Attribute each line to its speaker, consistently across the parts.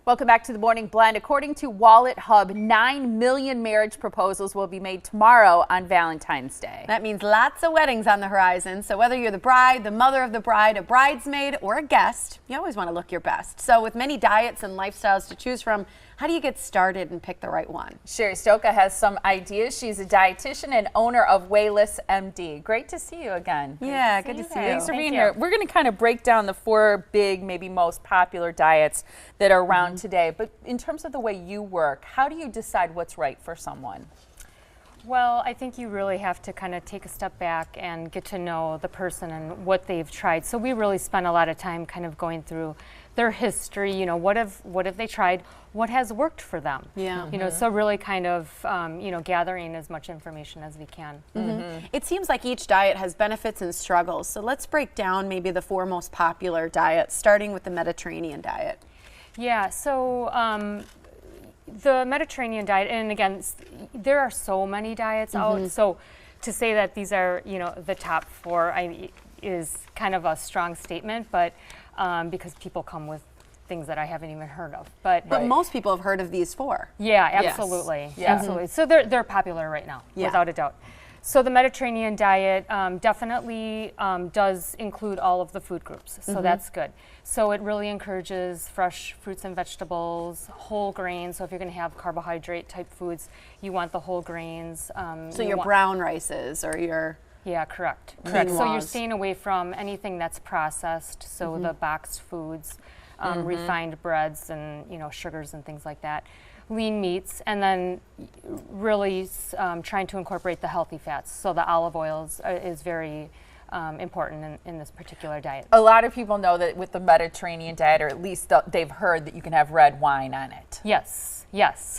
Speaker 1: Welcome back to the Morning Blend. According to Wallet Hub, 9 million marriage proposals will be made tomorrow on Valentine's Day.
Speaker 2: That means lots of weddings on the horizon. So whether you're the bride, the mother of the bride, a bridesmaid, or a guest, you always want to look your best. So with many diets and lifestyles to choose from, how do you get started and pick the right one?
Speaker 1: Cheri Stoka has some ideas. She's a dietitian and owner of Wayless MD. Great to see you again.
Speaker 2: Yeah, good to see you.
Speaker 1: Thanks for being here. We're going to kind of break down the 4 big, maybe most popular diets that are around today. But in terms of the way you work, how do you decide what's right for someone?
Speaker 3: Well, I think you really have to kind of take a step back and get to know the person and what they've tried. So we really spend a lot of time kind of going through their history, you know, what have they tried, what has worked for them.
Speaker 2: Yeah.
Speaker 3: You know, so really kind of, you know, gathering as much information as we can.
Speaker 2: It seems like each diet has benefits and struggles. So let's break down maybe the 4 most popular diets, starting with the Mediterranean diet.
Speaker 3: Yeah, so the Mediterranean diet, and again, there are so many diets out, so to say that these are, you know, the top 4 is kind of a strong statement, but because people come with things that I haven't even heard of. But
Speaker 2: most people have heard of these 4.
Speaker 3: Yeah, absolutely.
Speaker 1: Yes. Yeah.
Speaker 3: Absolutely. So they're popular right now, without a doubt. So the Mediterranean diet definitely does include all of the food groups, so that's good. So it really encourages fresh fruits and vegetables, whole grains. So if you're going to have carbohydrate type foods, you want the whole grains.
Speaker 2: So your brown rices or your...
Speaker 3: Yeah, correct.
Speaker 2: Correct.
Speaker 3: So you're staying away from anything that's processed, so the boxed foods, refined breads and, you know, sugars and things like that. Lean meats, and then really trying to incorporate the healthy fats. So the olive oils is very important in this particular diet.
Speaker 1: A lot of people know that with the Mediterranean diet, or at least they've heard that you can have red wine on it.
Speaker 3: Yes, yes.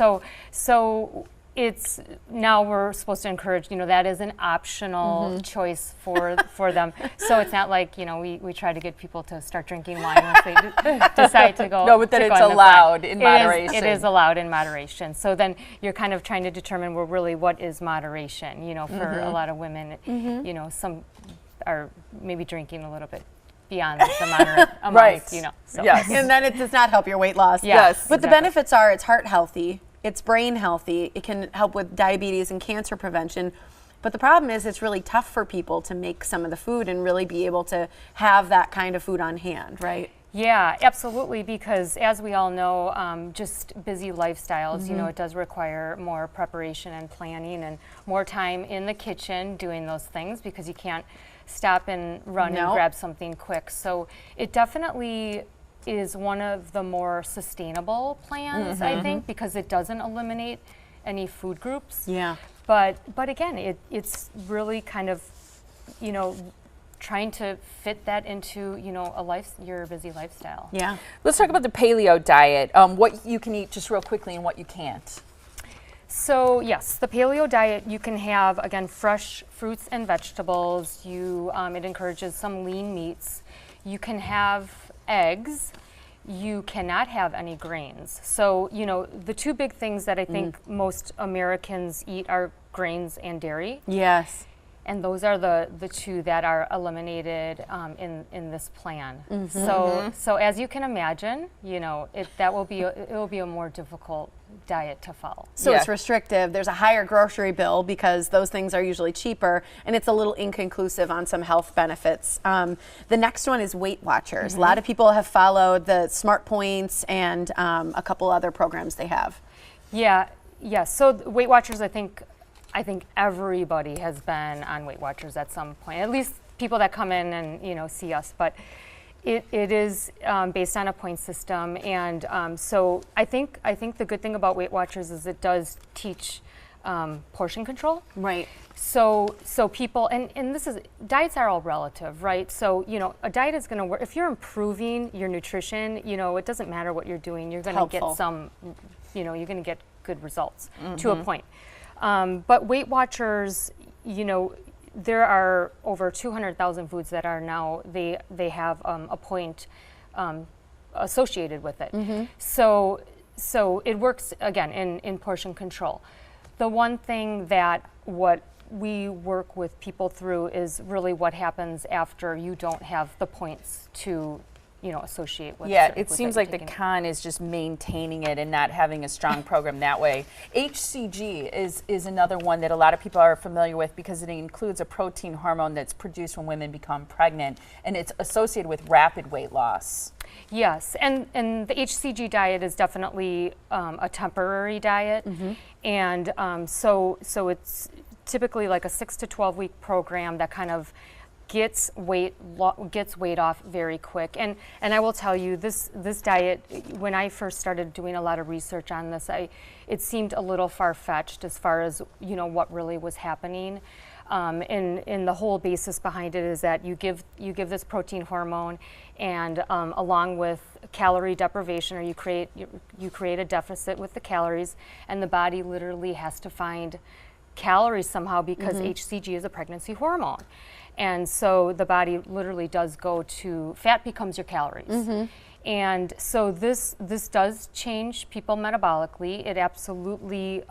Speaker 3: So it's now we're supposed to encourage, you know, that is an optional choice for them. So it's not like, you know, we try to get people to start drinking wine once they decide to go.
Speaker 1: No, but that it's allowed in moderation.
Speaker 3: It is allowed in moderation. So then you're kind of trying to determine, well, really, what is moderation? You know, for a lot of women, you know, some are maybe drinking a little bit beyond the moderate amount,
Speaker 1: right.
Speaker 3: You know. So.
Speaker 1: Yes.
Speaker 2: And then it does not help your weight loss.
Speaker 1: Yes.
Speaker 2: But the benefits are it's heart healthy, it's brain healthy, it can help with diabetes and cancer prevention. But the problem is it's really tough for people to make some of the food and really be able to have that kind of food on hand, right?
Speaker 3: Yeah, absolutely, because as we all know, just busy lifestyles, you know, it does require more preparation and planning and more time in the kitchen doing those things because you can't stop and run and grab something quick. So it definitely is one of the more sustainable plans, I think, because it doesn't eliminate any food groups.
Speaker 2: Yeah.
Speaker 3: But again, it's really kind of, you know, trying to fit that into, you know, your busy lifestyle.
Speaker 2: Yeah.
Speaker 1: Let's talk about the paleo diet. What you can eat just real quickly and what you can't.
Speaker 3: So yes, the paleo diet, you can have, again, fresh fruits and vegetables. It encourages some lean meats. You can have eggs. You cannot have any grains. So, you know, the 2 big things that I think most Americans eat are grains and dairy.
Speaker 2: Yes.
Speaker 3: And those are the 2 that are eliminated in this plan. So as you can imagine, you know, it will be a more difficult diet to follow.
Speaker 2: So it's restrictive. There's a higher grocery bill because those things are usually cheaper, and it's a little inconclusive on some health benefits. The next one is Weight Watchers. A lot of people have followed the Smart Points and a couple other programs they have.
Speaker 3: Yeah. So Weight Watchers, I think everybody has been on Weight Watchers at some point, at least people that come in and, you know, see us. But it is based on a point system, and so I think the good thing about Weight Watchers is it does teach portion control.
Speaker 2: Right.
Speaker 3: So people, and this is, diets are all relative, right? So, you know, a diet is going to work if you're improving your nutrition. You know, it doesn't matter what you're doing. You're going to get some, you know, you're going to get good results to a point. But Weight Watchers, you know, there are over 200,000 foods that are now, they have a point associated with it. So it works, again, in portion control. The one thing that what we work with people through is really what happens after you don't have the points to associate with.
Speaker 1: Yeah,
Speaker 3: certain
Speaker 1: it
Speaker 3: foods
Speaker 1: seems
Speaker 3: that
Speaker 1: like
Speaker 3: you're
Speaker 1: the
Speaker 3: taking.
Speaker 1: con is just maintaining it and not having a strong program that way. HCG is another one that a lot of people are familiar with because it includes a protein hormone that's produced when women become pregnant, and it's associated with rapid weight loss.
Speaker 3: Yes, and the HCG diet is definitely a temporary diet, and so it's typically like a 6 to 12 week program that kind of gets weight off very quick. And I will tell you, this diet, when I first started doing a lot of research on this, it seemed a little far-fetched as far as what really was happening. And the whole basis behind it is that you give this protein hormone, and along with calorie deprivation, or you create a deficit with the calories, and the body literally has to find calories somehow because HCG is a pregnancy hormone. And so the body literally does go to, fat becomes your calories. And so this does change people metabolically. It absolutely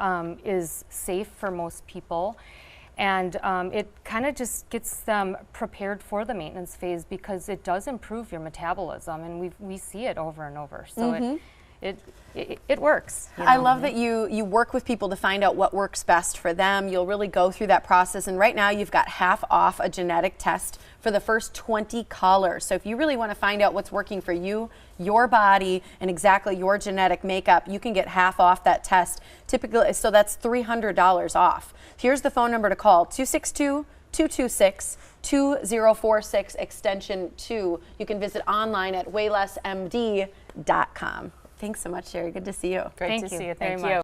Speaker 3: is safe for most people. And it kind of just gets them prepared for the maintenance phase because it does improve your metabolism, and we see it over and over. So it works.
Speaker 2: I love that you work with people to find out what works best for them. You'll really go through that process, and right now you've got half off a genetic test for the first 20 callers. So if you really want to find out what's working for you, your body, and exactly your genetic makeup, you can get half off that test. Typically, so that's $300 off. Here's the phone number to call: 262-226-2046 extension 2. You can visit online at waylessmd.com. Thanks so much, Cheri. Good to see you.
Speaker 1: Great to
Speaker 3: Thank you
Speaker 1: see you.
Speaker 3: very
Speaker 1: Thank
Speaker 3: much.
Speaker 1: you.